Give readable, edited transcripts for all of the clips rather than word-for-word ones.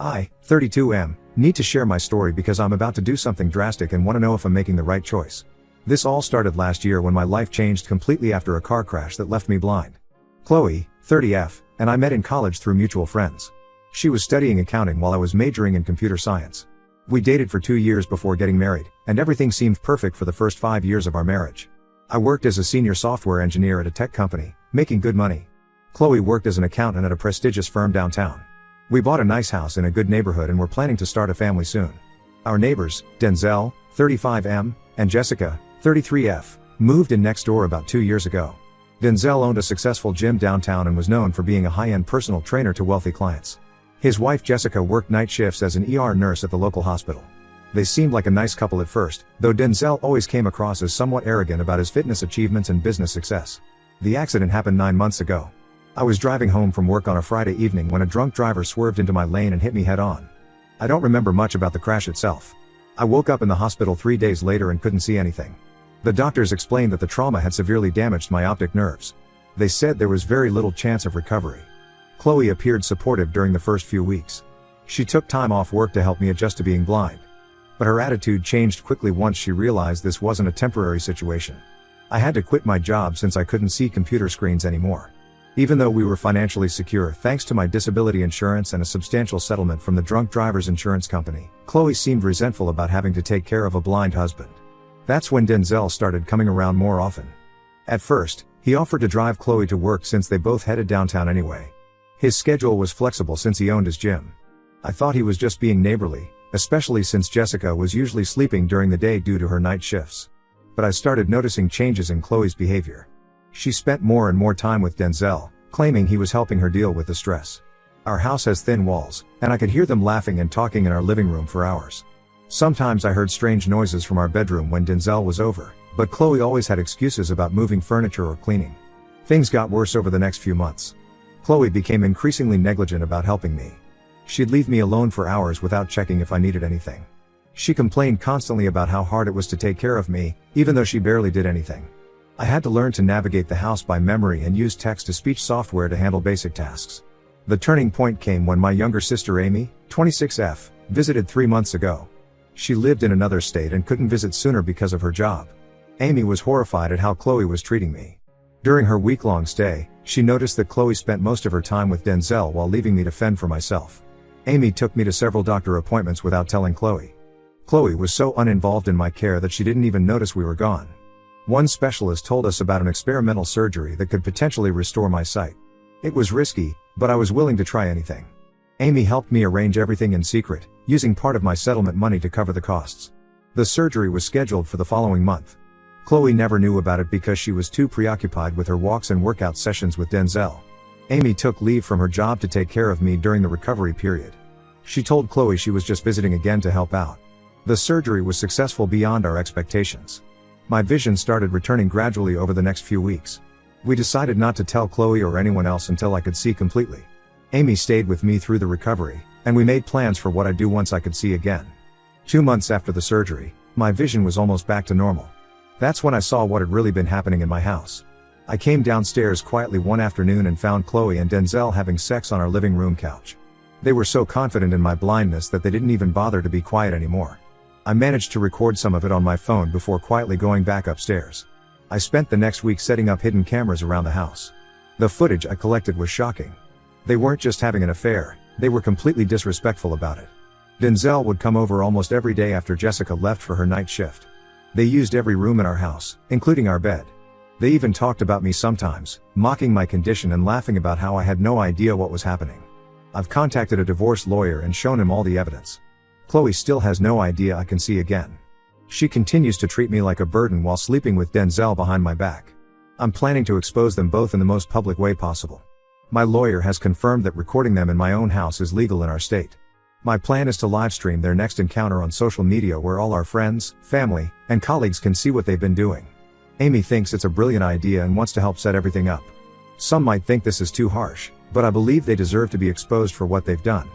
I, 32M, need to share my story because I'm about to do something drastic and want to know if I'm making the right choice. This all started last year when my life changed completely after a car crash that left me blind. Chloe, 30F, and I met in college through mutual friends. She was studying accounting while I was majoring in computer science. We dated for 2 years before getting married, and everything seemed perfect for the first 5 years of our marriage. I worked as a senior software engineer at a tech company, making good money. Chloe worked as an accountant at a prestigious firm downtown. We bought a nice house in a good neighborhood and were planning to start a family soon. Our neighbors, Denzel, 35M, and Jessica, 33F, moved in next door about 2 years ago. Denzel owned a successful gym downtown and was known for being a high-end personal trainer to wealthy clients. His wife Jessica worked night shifts as an ER nurse at the local hospital. They seemed like a nice couple at first, though Denzel always came across as somewhat arrogant about his fitness achievements and business success. The accident happened 9 months ago. I was driving home from work on a Friday evening when a drunk driver swerved into my lane and hit me head on. I don't remember much about the crash itself. I woke up in the hospital 3 days later and couldn't see anything. The doctors explained that the trauma had severely damaged my optic nerves. They said there was very little chance of recovery. Chloe appeared supportive during the first few weeks. She took time off work to help me adjust to being blind. But her attitude changed quickly once she realized this wasn't a temporary situation. I had to quit my job since I couldn't see computer screens anymore. Even though we were financially secure thanks to my disability insurance and a substantial settlement from the drunk driver's insurance company, Chloe seemed resentful about having to take care of a blind husband. That's when Denzel started coming around more often. At first, he offered to drive Chloe to work since they both headed downtown anyway. His schedule was flexible since he owned his gym. I thought he was just being neighborly, especially since Jessica was usually sleeping during the day due to her night shifts. But I started noticing changes in Chloe's behavior. She spent more and more time with Denzel, claiming he was helping her deal with the stress. Our house has thin walls, and I could hear them laughing and talking in our living room for hours. Sometimes I heard strange noises from our bedroom when Denzel was over, but Chloe always had excuses about moving furniture or cleaning. Things got worse over the next few months. Chloe became increasingly negligent about helping me. She'd leave me alone for hours without checking if I needed anything. She complained constantly about how hard it was to take care of me, even though she barely did anything. I had to learn to navigate the house by memory and use text-to-speech software to handle basic tasks. The turning point came when my younger sister Amy, 26F, visited 3 months ago. She lived in another state and couldn't visit sooner because of her job. Amy was horrified at how Chloe was treating me. During her week-long stay, she noticed that Chloe spent most of her time with Denzel while leaving me to fend for myself. Amy took me to several doctor appointments without telling Chloe. Chloe was so uninvolved in my care that she didn't even notice we were gone. One specialist told us about an experimental surgery that could potentially restore my sight. It was risky, but I was willing to try anything. Amy helped me arrange everything in secret, using part of my settlement money to cover the costs. The surgery was scheduled for the following month. Chloe never knew about it because she was too preoccupied with her walks and workout sessions with Denzel. Amy took leave from her job to take care of me during the recovery period. She told Chloe she was just visiting again to help out. The surgery was successful beyond our expectations. My vision started returning gradually over the next few weeks. We decided not to tell Chloe or anyone else until I could see completely. Amy stayed with me through the recovery, and we made plans for what I'd do once I could see again. 2 months after the surgery, my vision was almost back to normal. That's when I saw what had really been happening in my house. I came downstairs quietly one afternoon and found Chloe and Denzel having sex on our living room couch. They were so confident in my blindness that they didn't even bother to be quiet anymore. I managed to record some of it on my phone before quietly going back upstairs. I spent the next week setting up hidden cameras around the house. The footage I collected was shocking. They weren't just having an affair, they were completely disrespectful about it. Denzel would come over almost every day after Jessica left for her night shift. They used every room in our house, including our bed. They even talked about me sometimes, mocking my condition and laughing about how I had no idea what was happening. I've contacted a divorce lawyer and shown him all the evidence. Chloe still has no idea I can see again. She continues to treat me like a burden while sleeping with Denzel behind my back. I'm planning to expose them both in the most public way possible. My lawyer has confirmed that recording them in my own house is legal in our state. My plan is to livestream their next encounter on social media where all our friends, family, and colleagues can see what they've been doing. Amy thinks it's a brilliant idea and wants to help set everything up. Some might think this is too harsh, but I believe they deserve to be exposed for what they've done.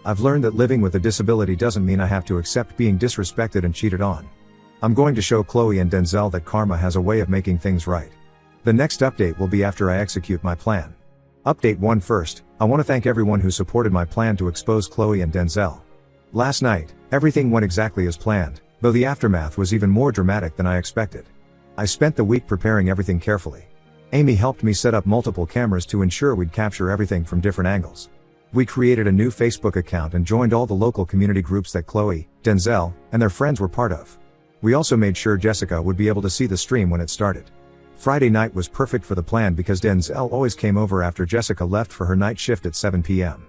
I've learned that living with a disability doesn't mean I have to accept being disrespected and cheated on. I'm going to show Chloe and Denzel that karma has a way of making things right. The next update will be after I execute my plan. Update 1 First, I want to thank everyone who supported my plan to expose Chloe and Denzel. Last night, everything went exactly as planned, though the aftermath was even more dramatic than I expected. I spent the week preparing everything carefully. Amy helped me set up multiple cameras to ensure we'd capture everything from different angles. We created a new Facebook account and joined all the local community groups that Chloe, Denzel, and their friends were part of. We also made sure Jessica would be able to see the stream when it started. Friday night was perfect for the plan because Denzel always came over after Jessica left for her night shift at 7 p.m.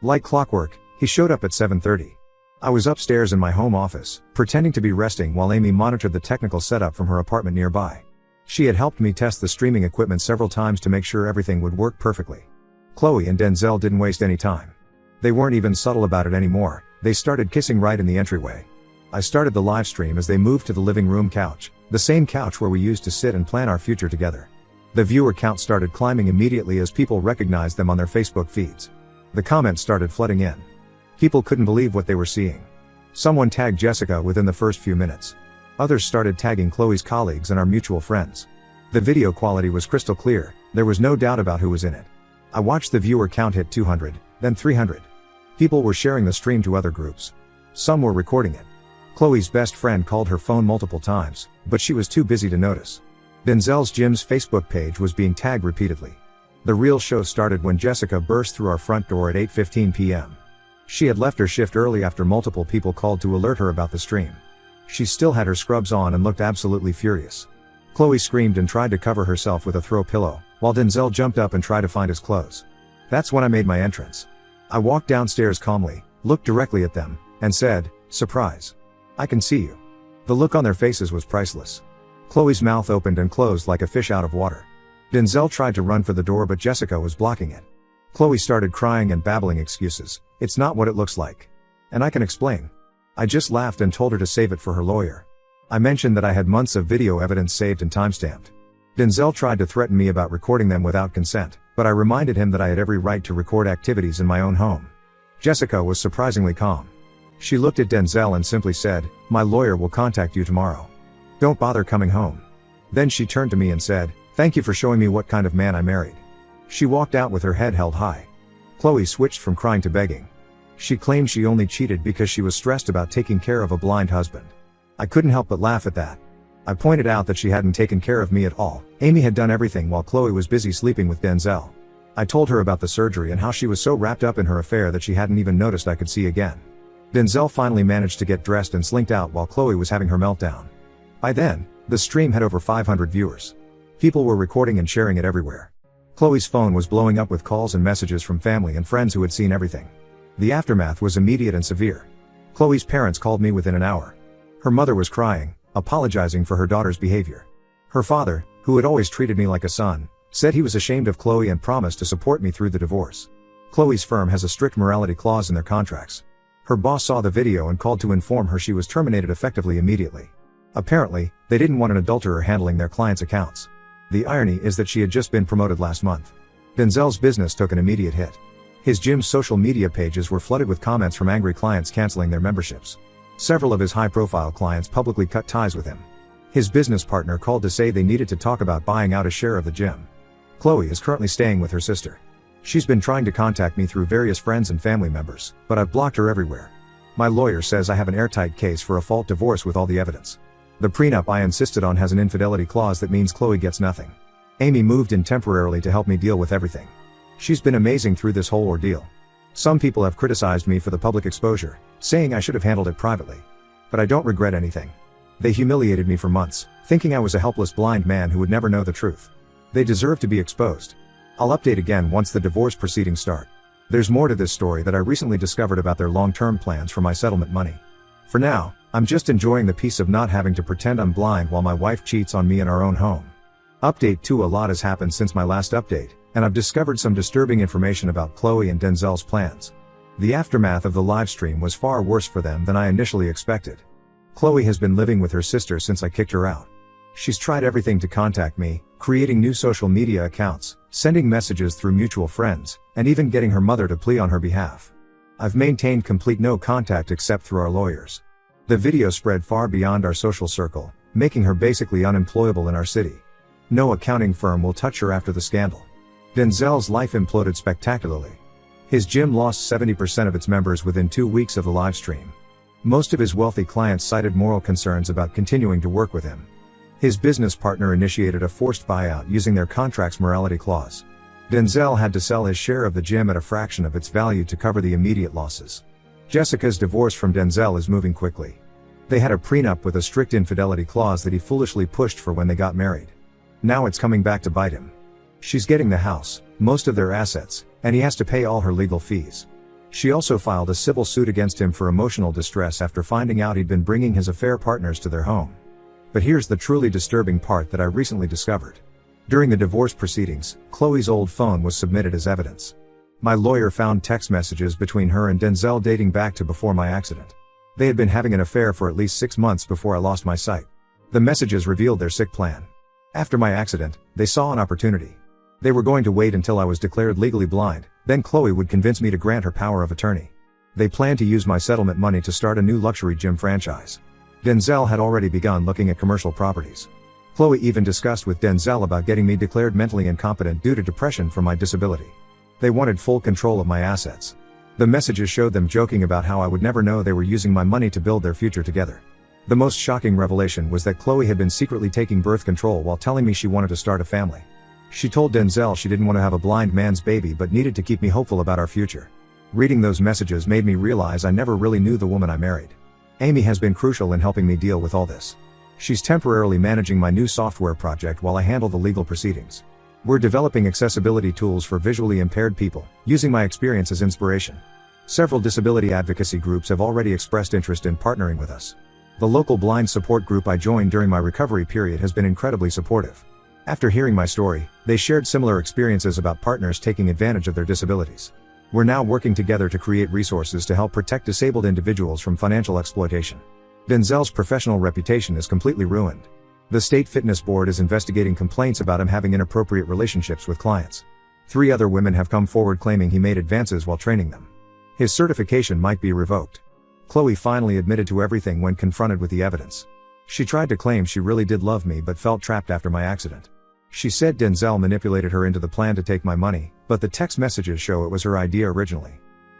Like clockwork, he showed up at 7:30. I was upstairs in my home office, pretending to be resting while Amy monitored the technical setup from her apartment nearby. She had helped me test the streaming equipment several times to make sure everything would work perfectly. Chloe and Denzel didn't waste any time. They weren't even subtle about it anymore, they started kissing right in the entryway. I started the live stream as they moved to the living room couch, the same couch where we used to sit and plan our future together. The viewer count started climbing immediately as people recognized them on their Facebook feeds. The comments started flooding in. People couldn't believe what they were seeing. Someone tagged Jessica within the first few minutes. Others started tagging Chloe's colleagues and our mutual friends. The video quality was crystal clear, there was no doubt about who was in it. I watched the viewer count hit 200, then 300. People were sharing the stream to other groups. Some were recording it. Chloe's best friend called her phone multiple times, but she was too busy to notice. Denzel's gym's Facebook page was being tagged repeatedly. The real show started when Jessica burst through our front door at 8:15 p.m. She had left her shift early after multiple people called to alert her about the stream. She still had her scrubs on and looked absolutely furious. Chloe screamed and tried to cover herself with a throw pillow, while Denzel jumped up and tried to find his clothes. That's when I made my entrance. I walked downstairs calmly, looked directly at them, and said, "Surprise. I can see you." The look on their faces was priceless. Chloe's mouth opened and closed like a fish out of water. Denzel tried to run for the door but Jessica was blocking it. Chloe started crying and babbling excuses. "It's not what it looks like. And I can explain." I just laughed and told her to save it for her lawyer. I mentioned that I had months of video evidence saved and timestamped. Denzel tried to threaten me about recording them without consent, but I reminded him that I had every right to record activities in my own home. Jessica was surprisingly calm. She looked at Denzel and simply said, "My lawyer will contact you tomorrow. Don't bother coming home." Then she turned to me and said, "Thank you for showing me what kind of man I married." She walked out with her head held high. Chloe switched from crying to begging. She claimed she only cheated because she was stressed about taking care of a blind husband. I couldn't help but laugh at that. I pointed out that she hadn't taken care of me at all. Amy had done everything while Chloe was busy sleeping with Denzel. I told her about the surgery and how she was so wrapped up in her affair that she hadn't even noticed I could see again. Denzel finally managed to get dressed and slinked out while Chloe was having her meltdown. By then, the stream had over 500 viewers. People were recording and sharing it everywhere. Chloe's phone was blowing up with calls and messages from family and friends who had seen everything. The aftermath was immediate and severe. Chloe's parents called me within an hour. Her mother was crying, apologizing for her daughter's behavior. Her father, who had always treated me like a son, said he was ashamed of Chloe and promised to support me through the divorce. Chloe's firm has a strict morality clause in their contracts. Her boss saw the video and called to inform her she was terminated effectively immediately. Apparently, they didn't want an adulterer handling their clients' accounts. The irony is that she had just been promoted last month. Denzel's business took an immediate hit. His gym's social media pages were flooded with comments from angry clients canceling their memberships. Several of his high-profile clients publicly cut ties with him. His business partner called to say they needed to talk about buying out a share of the gym. Chloe is currently staying with her sister. She's been trying to contact me through various friends and family members, but I've blocked her everywhere. My lawyer says I have an airtight case for a fault divorce with all the evidence. The prenup I insisted on has an infidelity clause that means Chloe gets nothing. Amy moved in temporarily to help me deal with everything. She's been amazing through this whole ordeal. Some people have criticized me for the public exposure, saying I should have handled it privately. But I don't regret anything. They humiliated me for months, thinking I was a helpless blind man who would never know the truth. They deserve to be exposed. I'll update again once the divorce proceedings start. There's more to this story that I recently discovered about their long-term plans for my settlement money. For now, I'm just enjoying the peace of not having to pretend I'm blind while my wife cheats on me in our own home. Update 2: A lot has happened since my last update, and I've discovered some disturbing information about Chloe and Denzel's plans. The aftermath of the livestream was far worse for them than I initially expected. Chloe has been living with her sister since I kicked her out. She's tried everything to contact me, creating new social media accounts, sending messages through mutual friends, and even getting her mother to plea on her behalf. I've maintained complete no contact except through our lawyers. The video spread far beyond our social circle, making her basically unemployable in our city. No accounting firm will touch her after the scandal. Denzel's life imploded spectacularly. His gym lost 70% of its members within 2 weeks of the live stream. Most of his wealthy clients cited moral concerns about continuing to work with him. His business partner initiated a forced buyout using their contract's morality clause. Denzel had to sell his share of the gym at a fraction of its value to cover the immediate losses. Jessica's divorce from Denzel is moving quickly. They had a prenup with a strict infidelity clause that he foolishly pushed for when they got married. Now it's coming back to bite him. She's getting the house, most of their assets, and he has to pay all her legal fees. She also filed a civil suit against him for emotional distress after finding out he'd been bringing his affair partners to their home. But here's the truly disturbing part that I recently discovered. During the divorce proceedings, Chloe's old phone was submitted as evidence. My lawyer found text messages between her and Denzel dating back to before my accident. They had been having an affair for at least 6 months before I lost my sight. The messages revealed their sick plan. After my accident, they saw an opportunity. They were going to wait until I was declared legally blind, then Chloe would convince me to grant her power of attorney. They planned to use my settlement money to start a new luxury gym franchise. Denzel had already begun looking at commercial properties. Chloe even discussed with Denzel about getting me declared mentally incompetent due to depression from my disability. They wanted full control of my assets. The messages showed them joking about how I would never know they were using my money to build their future together. The most shocking revelation was that Chloe had been secretly taking birth control while telling me she wanted to start a family. She told Denzel she didn't want to have a blind man's baby but needed to keep me hopeful about our future. Reading those messages made me realize I never really knew the woman I married. Amy has been crucial in helping me deal with all this. She's temporarily managing my new software project while I handle the legal proceedings. We're developing accessibility tools for visually impaired people, using my experience as inspiration. Several disability advocacy groups have already expressed interest in partnering with us. The local blind support group I joined during my recovery period has been incredibly supportive. After hearing my story, they shared similar experiences about partners taking advantage of their disabilities. We're now working together to create resources to help protect disabled individuals from financial exploitation. Denzel's professional reputation is completely ruined. The state fitness board is investigating complaints about him having inappropriate relationships with clients. 3 other women have come forward claiming he made advances while training them. His certification might be revoked. Chloe finally admitted to everything when confronted with the evidence. She tried to claim she really did love me but felt trapped after my accident. She said Denzel manipulated her into the plan to take my money, but the text messages show it was her idea originally.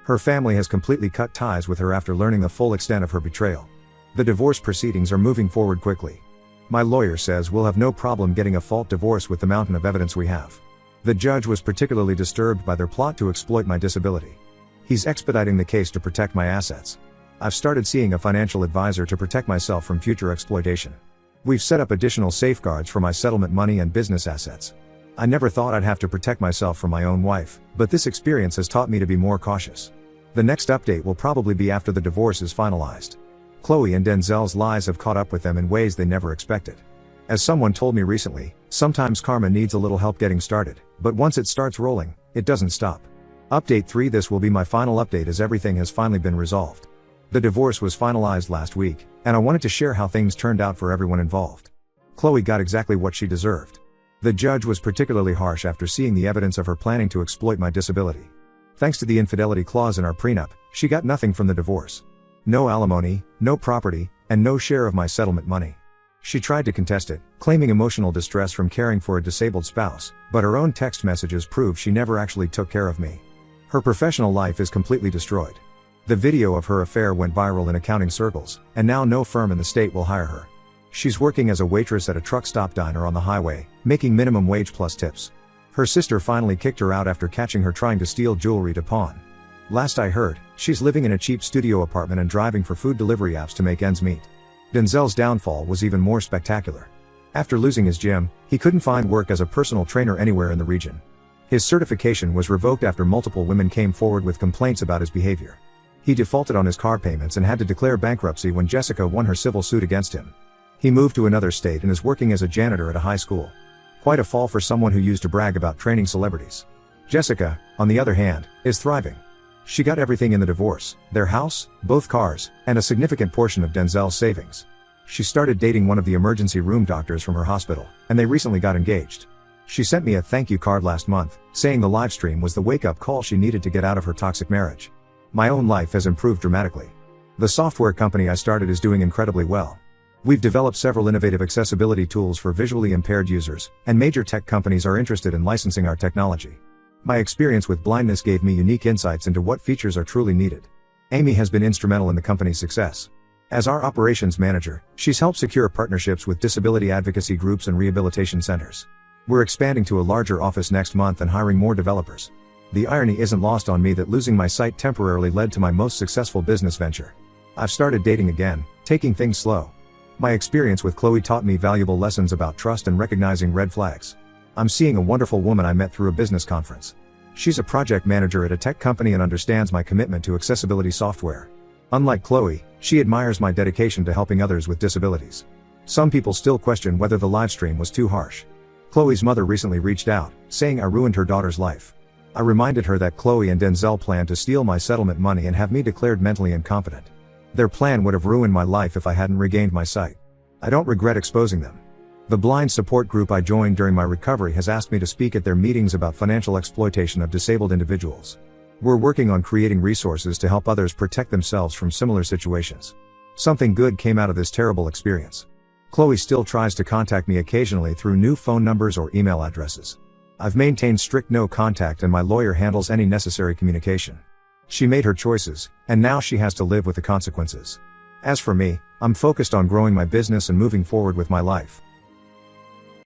Her family has completely cut ties with her after learning the full extent of her betrayal. The divorce proceedings are moving forward quickly. My lawyer says we'll have no problem getting a fault divorce with the mountain of evidence we have. The judge was particularly disturbed by their plot to exploit my disability. He's expediting the case to protect my assets. I've started seeing a financial advisor to protect myself from future exploitation. We've set up additional safeguards for my settlement money and business assets. I never thought I'd have to protect myself from my own wife, but this experience has taught me to be more cautious. The next update will probably be after the divorce is finalized. Chloe and Denzel's lies have caught up with them in ways they never expected. As someone told me recently, sometimes karma needs a little help getting started, but once it starts rolling, it doesn't stop. Update 3: This will be my final update as everything has finally been resolved. The divorce was finalized last week, and I wanted to share how things turned out for everyone involved. Chloe got exactly what she deserved. The judge was particularly harsh after seeing the evidence of her planning to exploit my disability. Thanks to the infidelity clause in our prenup, she got nothing from the divorce. No alimony, no property, and no share of my settlement money. She tried to contest it, claiming emotional distress from caring for a disabled spouse, but her own text messages prove she never actually took care of me. Her professional life is completely destroyed. The video of her affair went viral in accounting circles, and now no firm in the state will hire her. She's working as a waitress at a truck stop diner on the highway, making minimum wage plus tips. Her sister finally kicked her out after catching her trying to steal jewelry to pawn. Last I heard, she's living in a cheap studio apartment and driving for food delivery apps to make ends meet. Denzel's downfall was even more spectacular. After losing his gym, he couldn't find work as a personal trainer anywhere in the region. His certification was revoked after multiple women came forward with complaints about his behavior. He defaulted on his car payments and had to declare bankruptcy when Jessica won her civil suit against him. He moved to another state and is working as a janitor at a high school. Quite a fall for someone who used to brag about training celebrities. Jessica, on the other hand, is thriving. She got everything in the divorce: their house, both cars, and a significant portion of Denzel's savings. She started dating one of the emergency room doctors from her hospital, and they recently got engaged. She sent me a thank you card last month, saying the livestream was the wake-up call she needed to get out of her toxic marriage. My own life has improved dramatically. The software company I started is doing incredibly well. We've developed several innovative accessibility tools for visually impaired users, and major tech companies are interested in licensing our technology. My experience with blindness gave me unique insights into what features are truly needed. Amy has been instrumental in the company's success. As our operations manager, she's helped secure partnerships with disability advocacy groups and rehabilitation centers. We're expanding to a larger office next month and hiring more developers. The irony isn't lost on me that losing my sight temporarily led to my most successful business venture. I've started dating again, taking things slow. My experience with Chloe taught me valuable lessons about trust and recognizing red flags. I'm seeing a wonderful woman I met through a business conference. She's a project manager at a tech company and understands my commitment to accessibility software. Unlike Chloe, she admires my dedication to helping others with disabilities. Some people still question whether the livestream was too harsh. Chloe's mother recently reached out, saying I ruined her daughter's life. I reminded her that Chloe and Denzel plan to steal my settlement money and have me declared mentally incompetent. Their plan would have ruined my life if I hadn't regained my sight. I don't regret exposing them. The blind support group I joined during my recovery has asked me to speak at their meetings about financial exploitation of disabled individuals. We're working on creating resources to help others protect themselves from similar situations. Something good came out of this terrible experience. Chloe still tries to contact me occasionally through new phone numbers or email addresses. I've maintained strict no contact and my lawyer handles any necessary communication. She made her choices, and now she has to live with the consequences. As for me, I'm focused on growing my business and moving forward with my life.